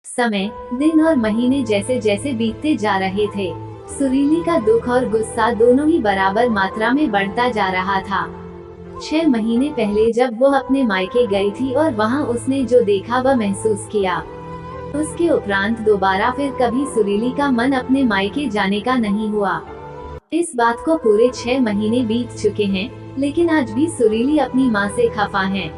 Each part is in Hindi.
समय, दिन और महीने जैसे जैसे बीतते जा रहे थे, सुरीली का दुख और गुस्सा दोनों ही बराबर मात्रा में बढ़ता जा रहा था। 6 महीने पहले जब वो अपने मायके गई थी और वहाँ उसने जो देखा वह महसूस किया, उसके उपरांत दोबारा फिर कभी सुरीली का मन अपने मायके जाने का नहीं हुआ। इस बात को पूरे 6 महीने बीत चुके हैं, लेकिन आज भी सुरीली अपनी माँ से खफा है।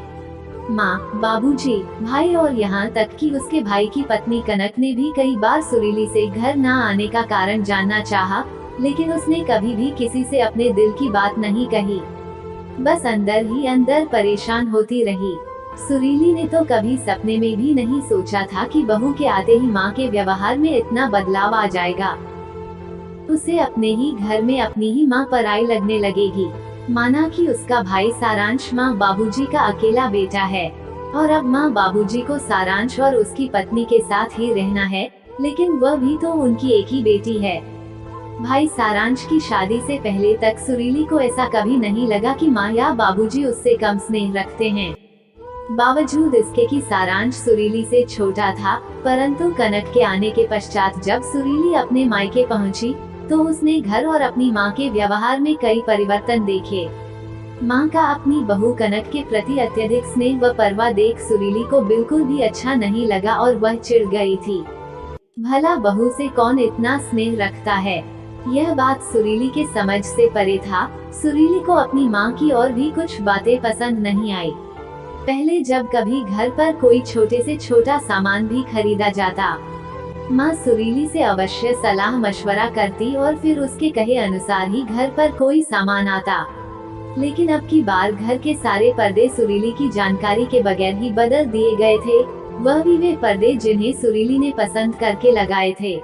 माँ, बाबूजी, भाई और यहाँ तक कि उसके भाई की पत्नी कनक ने भी कई बार सुरीली से घर न आने का कारण जानना चाहा, लेकिन उसने कभी भी किसी से अपने दिल की बात नहीं कही। बस अंदर ही अंदर परेशान होती रही। सुरीली ने तो कभी सपने में भी नहीं सोचा था कि बहू के आते ही माँ के व्यवहार में इतना बदलाव आ जाएगा। उसे अपने ही घर में अपनी ही माँ पराई लगने लगेगी। माना कि उसका भाई सारांश माँ बाबूजी का अकेला बेटा है और अब माँ बाबूजी को सारांश और उसकी पत्नी के साथ ही रहना है, लेकिन वह भी तो उनकी एक ही बेटी है। भाई सारांश की शादी से पहले तक सुरीली को ऐसा कभी नहीं लगा कि माँ या बाबूजी उससे कम स्नेह रखते हैं। बावजूद इसके कि सारांश सुरीली से छोटा था, परंतु कनक के आने के पश्चात जब सुरीली अपने मायके पहुंची, तो उसने घर और अपनी माँ के व्यवहार में कई परिवर्तन देखे। माँ का अपनी बहू कनक के प्रति अत्यधिक स्नेह व परवाह देख सुरीली को बिल्कुल भी अच्छा नहीं लगा और वह चिढ़ गई थी। भला बहू से कौन इतना स्नेह रखता है? यह बात सुरीली के समझ से परे था। सुरीली को अपनी माँ की और भी कुछ बातें पसंद नहीं आई। पहले जब कभी घर पर कोई छोटे से छोटा सामान भी खरीदा जाता, माँ सुरीली से अवश्य सलाह मशवरा करती और फिर उसके कहे अनुसार ही घर पर कोई सामान आता। लेकिन अब की बार घर के सारे पर्दे सुरीली की जानकारी के बगैर ही बदल दिए गए थे, वह भी वे पर्दे जिन्हें सुरीली ने पसंद करके लगाए थे।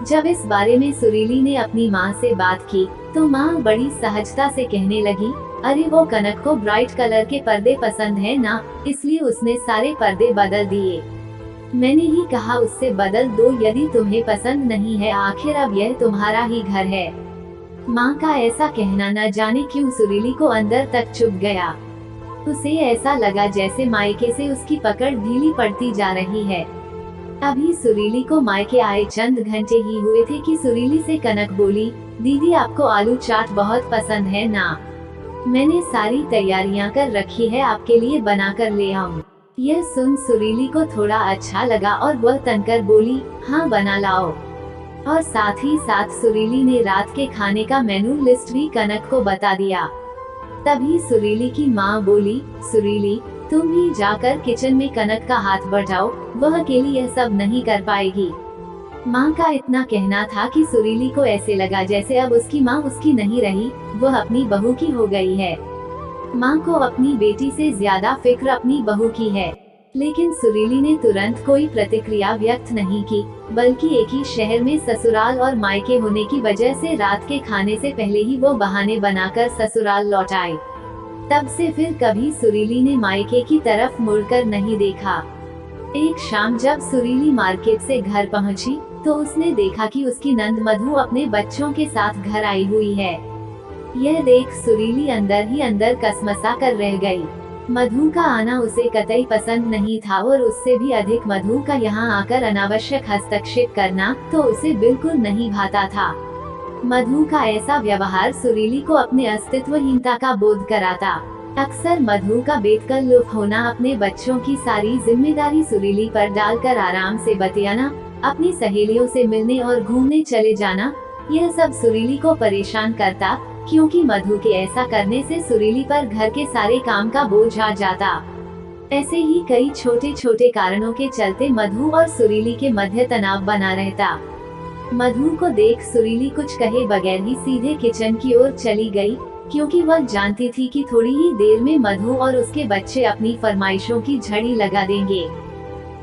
जब इस बारे में सुरीली ने अपनी माँ से बात की, तो माँ बड़ी सहजता से कहने लगी, अरे वो कनक को ब्राइट कलर के पर्दे पसंद है ना, इसलिए उसने सारे पर्दे बदल दिए। मैंने ही कहा उससे बदल दो यदि तुम्हें पसंद नहीं है, आखिर अब यह तुम्हारा ही घर है। माँ का ऐसा कहना न जाने क्यों सुरीली को अंदर तक चुभ गया। उसे ऐसा लगा जैसे मायके से उसकी पकड़ ढीली पड़ती जा रही है। अभी सुरीली को मायके आए चंद घंटे ही हुए थे कि सुरीली से कनक बोली, दीदी आपको आलू चाट बहुत पसंद है ना? मैंने सारी तैयारियां कर रखी है, आपके लिए बना कर ले आऊं। यह सुन सुरीली को थोड़ा अच्छा लगा और वह तनकर बोली, हाँ बना लाओ। और साथ ही साथ सुरीली ने रात के खाने का मेनू लिस्ट भी कनक को बता दिया। तभी सुरीली की माँ बोली, सुरीली तुम भी जाकर किचन में कनक का हाथ बटाओ, वह अकेली यह सब नहीं कर पाएगी। माँ का इतना कहना था कि सुरीली को ऐसे लगा जैसे अब उसकी माँ उसकी नहीं रही, वह अपनी बहू की हो गई है। माँ को अपनी बेटी से ज्यादा फिक्र अपनी बहू की है। लेकिन सुरीली ने तुरंत कोई प्रतिक्रिया व्यक्त नहीं की, बल्कि एक ही शहर में ससुराल और मायके होने की वजह से रात के खाने से पहले ही वो बहाने बनाकर ससुराल लौट आई। तब से फिर कभी सुरीली ने मायके की तरफ मुड़कर नहीं देखा। एक शाम जब सुरीली मार्केट से घर पहुंची, तो उसने देखा कि उसकी नंद मधु अपने बच्चों के साथ घर आई हुई है। यह देख सुरीली अंदर ही अंदर कसमसा कर रह गई। मधु का आना उसे कतई पसंद नहीं था और उससे भी अधिक मधु का यहाँ आकर अनावश्यक हस्तक्षेप करना तो उसे बिल्कुल नहीं भाता था। मधु का ऐसा व्यवहार सुरीली को अपने अस्तित्वहीनता का बोध कराता। अक्सर मधु का बेतकल्लुफ होना, अपने बच्चों की सारी जिम्मेदारी सुरीली पर डालकर आराम से बतियाना, अपनी सहेलियों से मिलने और घूमने चले जाना, यह सब सुरीली को परेशान करता, क्योंकि मधु के ऐसा करने से सुरीली पर घर के सारे काम का बोझ आ जाता। ऐसे ही कई छोटे छोटे कारणों के चलते मधु और सुरीली के मध्य तनाव बना रहता। मधु को देख सुरीली कुछ कहे बगैर ही सीधे किचन की ओर चली गई, क्योंकि वह जानती थी कि थोड़ी ही देर में मधु और उसके बच्चे अपनी फरमाइशों की झड़ी लगा देंगे।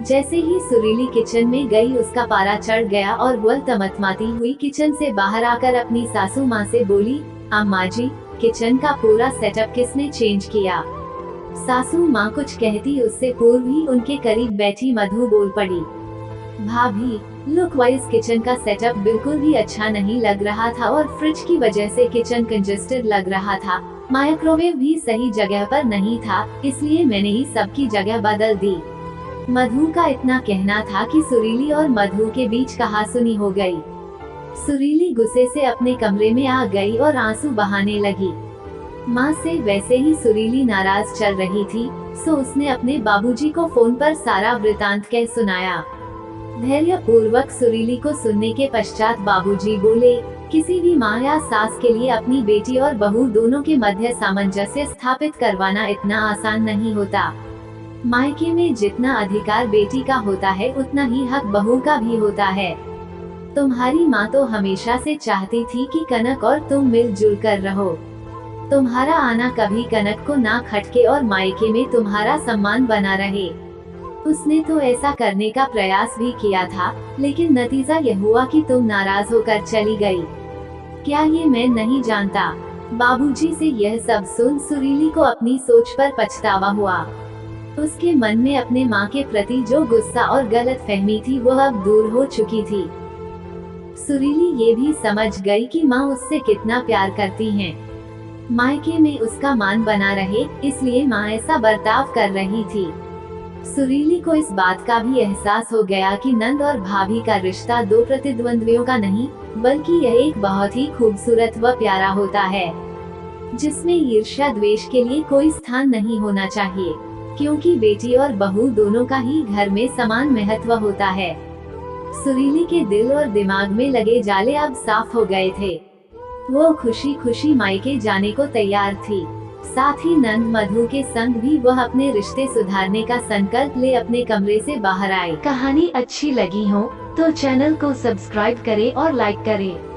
जैसे ही सुरीली किचन में गई, उसका पारा चढ़ गया और वह तमतमाती हुई किचन से बाहर आकर अपनी सासू माँ से बोली, अम्मा जी, किचन का पूरा सेटअप किसने चेंज किया? सासू माँ कुछ कहती उससे पूर्व ही उनके करीब बैठी मधु बोल पड़ी, भाभी, लुक वाइज किचन का सेटअप बिल्कुल भी अच्छा नहीं लग रहा था और फ्रिज की वजह से किचन कंजेस्टेड लग रहा था। माइक्रोवेव भी सही जगह पर नहीं था, इसलिए मैंने ही सबकी जगह बदल दी। मधु का इतना कहना था कि सुरीली और मधु के बीच कहासुनी हो गई। सुरीली गुस्से से अपने कमरे में आ गई और आंसू बहाने लगी। माँ से वैसे ही सुरीली नाराज चल रही थी, सो उसने अपने बाबूजी को फोन पर सारा वृतांत कह सुनाया। धैर्य पूर्वक सुरीली को सुनने के पश्चात बाबूजी बोले, किसी भी माँ या सास के लिए अपनी बेटी और बहू दोनों के मध्य सामंजस्य स्थापित करवाना इतना आसान नहीं होता। मायके में जितना अधिकार बेटी का होता है उतना ही हक बहू का भी होता है। तुम्हारी माँ तो हमेशा से चाहती थी कि कनक और तुम मिलजुल कर रहो। तुम्हारा आना कभी कनक को ना खटके और मायके में तुम्हारा सम्मान बना रहे। उसने तो ऐसा करने का प्रयास भी किया था, लेकिन नतीजा यह हुआ कि तुम नाराज होकर चली गई। क्या ये मैं नहीं जानता? बाबूजी से यह सब सुन सुरीली को अपनी सोच पर पछतावा हुआ। उसके मन में अपने माँ के प्रति जो गुस्सा और गलतफहमी थी वह अब दूर हो चुकी थी। सुरीली ये भी समझ गई कि माँ उससे कितना प्यार करती हैं। मायके में उसका मान बना रहे, इसलिए माँ ऐसा बर्ताव कर रही थी। सुरीली को इस बात का भी एहसास हो गया कि नंद और भाभी का रिश्ता दो प्रतिद्वंद्वियों का नहीं, बल्कि यह एक बहुत ही खूबसूरत व प्यारा होता है, जिसमें ईर्ष्या द्वेष के लिए कोई स्थान नहीं होना चाहिए, क्योंकि बेटी और बहू दोनों का ही घर में समान महत्व होता है। सुरीली के दिल और दिमाग में लगे जाले अब साफ हो गए थे। वो खुशी खुशी मायके जाने को तैयार थी। साथ ही नंद मधु के संग भी वह अपने रिश्ते सुधारने का संकल्प ले अपने कमरे से बाहर आए। कहानी अच्छी लगी हो तो चैनल को सब्सक्राइब करें और लाइक करें।